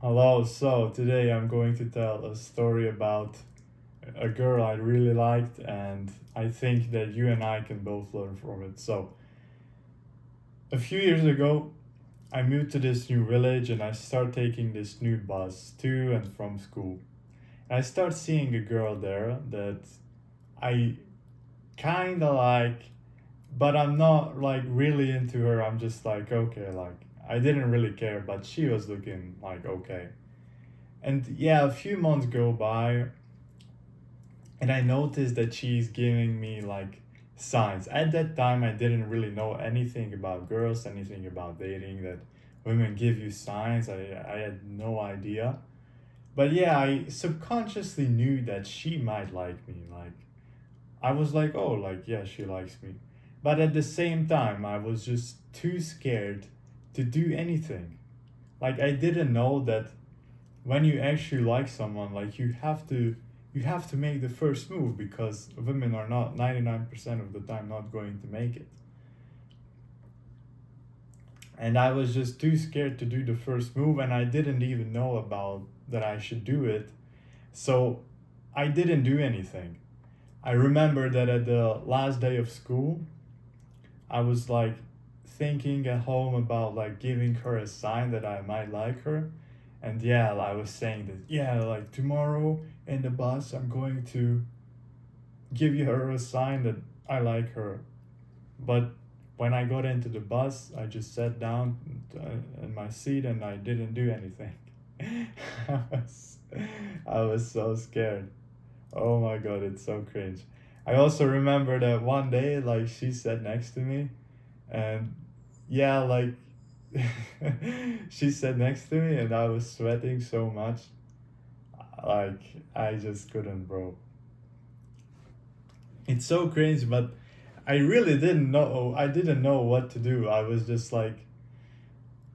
Hello, so today I'm going to tell a story about a girl I really liked, and I think that you and I can both learn from it. So, a few years ago, I moved to this new village and I start taking this new bus to and from school. And I start seeing a girl there that I kinda like, but I'm not like really into her. I'm just like, okay, like, I didn't really care, but she was looking like okay. And yeah, a few months go by, and I noticed that she's giving me like signs. At that time, I didn't really know anything about girls, anything about dating, that women give you signs. I had no idea. But yeah, I subconsciously knew that she might like me. Like, I was like, oh, like, yeah, she likes me. But at the same time, I was just too scared to do anything. Like, I didn't know that when you actually like someone, like you have to make the first move, because women are not 99% of the time not going to make it. And I was just too scared to do the first move, and I didn't even know about that I should do it. So I didn't do anything. I remember that at the last day of school, I was like thinking at home about like giving her a sign that I might like her. And yeah, I was saying that, yeah, like tomorrow in the bus, I'm going to give you her a sign that I like her. But when I got into the bus, I just sat down in my seat and I didn't do anything. I was, I was so scared. Oh my god, it's so cringe. I also remember that one day, like, she sat next to me, and yeah, like, she sat next to me, and I was sweating so much. Like, I just couldn't, bro. It's so cringe, but I really didn't know. I didn't know what to do. I was just like,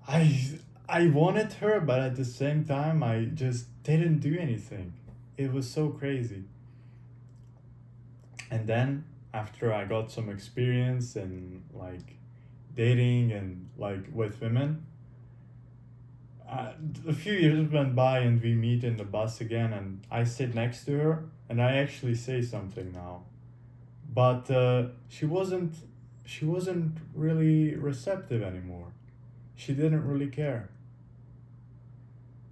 I I wanted her, but at the same time, I just didn't do anything. It was so crazy. And then after I got some experience in like dating and like with women, a few years went by and we meet in the bus again, and I sit next to her and I actually say something now. But she wasn't really receptive anymore. She didn't really care.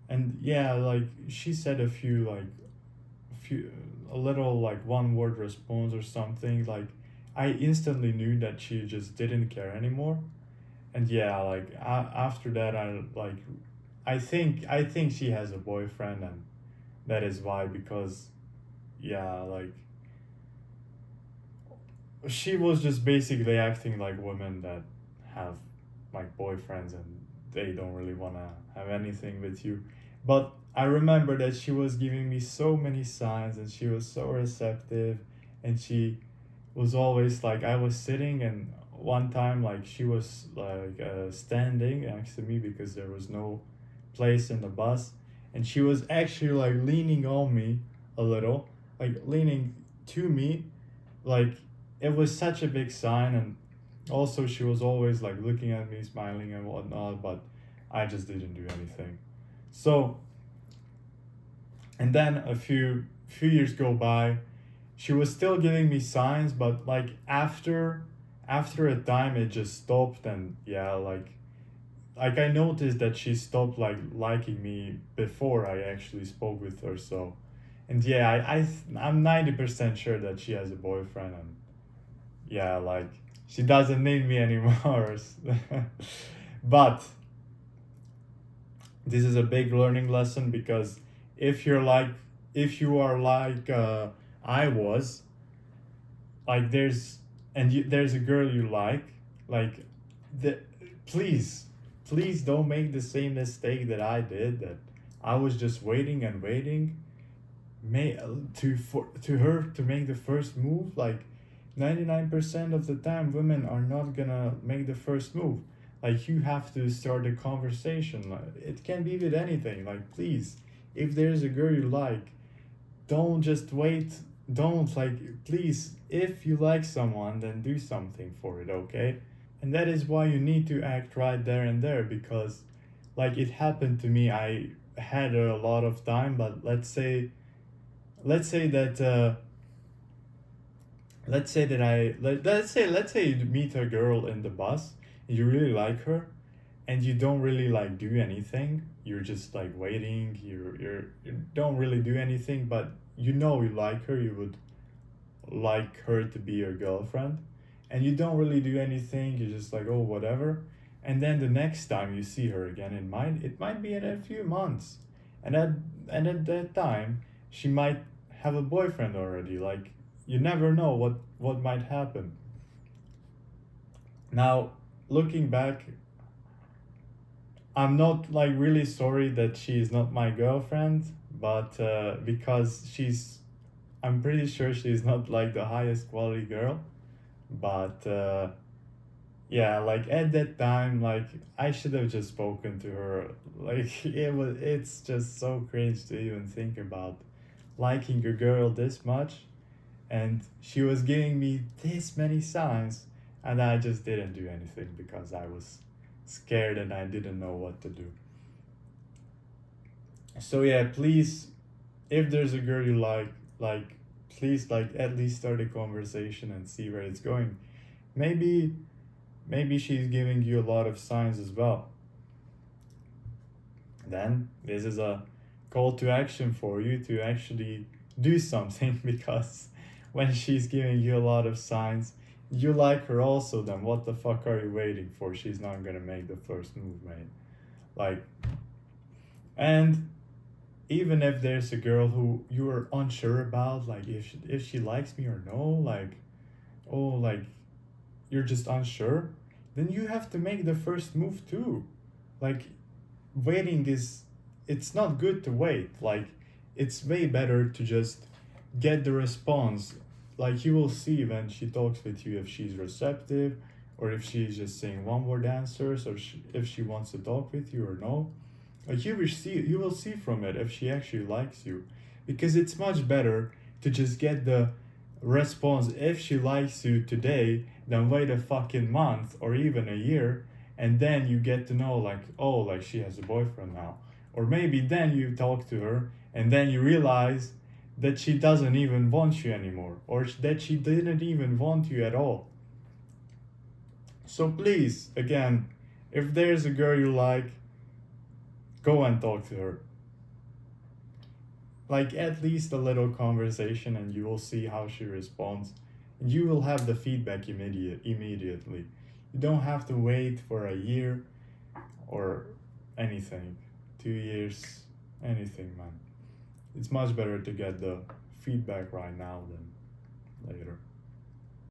And yeah, like she said a few a little like one word response or something. Like I instantly knew that she just didn't care anymore. And yeah, like after that, I think she has a boyfriend, and that is why, because yeah, like she was just basically acting like women that have like boyfriends and they don't really want to have anything with you. But I remember that she was giving me so many signs and she was so receptive, and she was always like, I was sitting, and one time like she was like standing next to me because there was no place in the bus, and she was actually like leaning on me a little, like leaning to me, like it was such a big sign. And also she was always like looking at me, smiling and whatnot, but I just didn't do anything. So, and then a few years go by, she was still giving me signs, but like after a time it just stopped. And yeah, like I noticed that she stopped like liking me before I actually spoke with her. So, and yeah, I'm 90% sure that she has a boyfriend, and yeah, like she doesn't need me anymore. But this is a big learning lesson, because if you're like if you are like I was, like there's a girl you like the please please don't make the same mistake that I did, that I was just waiting and waiting may to her to make the first move. Like 99% of the time women are not gonna make the first move. Like you have to start a conversation. Like it can be with anything. Like please, if there's a girl you like, don't just wait. Don't like please, if you like someone, then do something for it, okay? And that is why you need to act right there and there, because like it happened to me. I had a lot of time, but let's say that let's say you meet a girl in the bus, you really like her, and you don't really like do anything. You're just like waiting. You don't really do anything, but you know you like her. You would like her to be your girlfriend, and you don't really do anything. You're just like, oh, whatever. And then the next time you see her again, it might be in a few months, and at that time she might have a boyfriend already. Like, you never know what might happen. Now, looking back, I'm not like really sorry that she's not my girlfriend, but because I'm pretty sure she's not like the highest quality girl. But yeah, like at that time, like I should have just spoken to her. Like it's just so cringe to even think about liking a girl this much, and she was giving me this many signs, and I just didn't do anything because I was scared and I didn't know what to do. So yeah, please, if there's a girl you like, please like at least start a conversation and see where it's going. Maybe maybe she's giving you a lot of signs as well. Then this is a call to action for you to actually do something because when she's giving you a lot of signs, you like her also, then what the fuck are you waiting for? She's not gonna make the first move, mate. Like, and even if there's a girl who you are unsure about, like if she likes me or no, like, oh, like you're just unsure, then you have to make the first move too. Like, waiting is, it's not good to wait. Like, it's way better to just get the response. Like, you will see when she talks with you if she's receptive, or if she's just saying one word answers, or if she wants to talk with you or no. Like, you will see from it if she actually likes you, because it's much better to just get the response if she likes you today than wait a fucking month or even a year, and then you get to know, like, oh, like she has a boyfriend now. Or maybe then you talk to her and then you realize that she doesn't even want you anymore, or that she didn't even want you at all. So please, again, if there's a girl you like, go and talk to her. Like, at least a little conversation, and you will see how she responds. And you will have the feedback immediately. You don't have to wait for a year or anything, 2 years, anything, man. It's much better to get the feedback right now than later.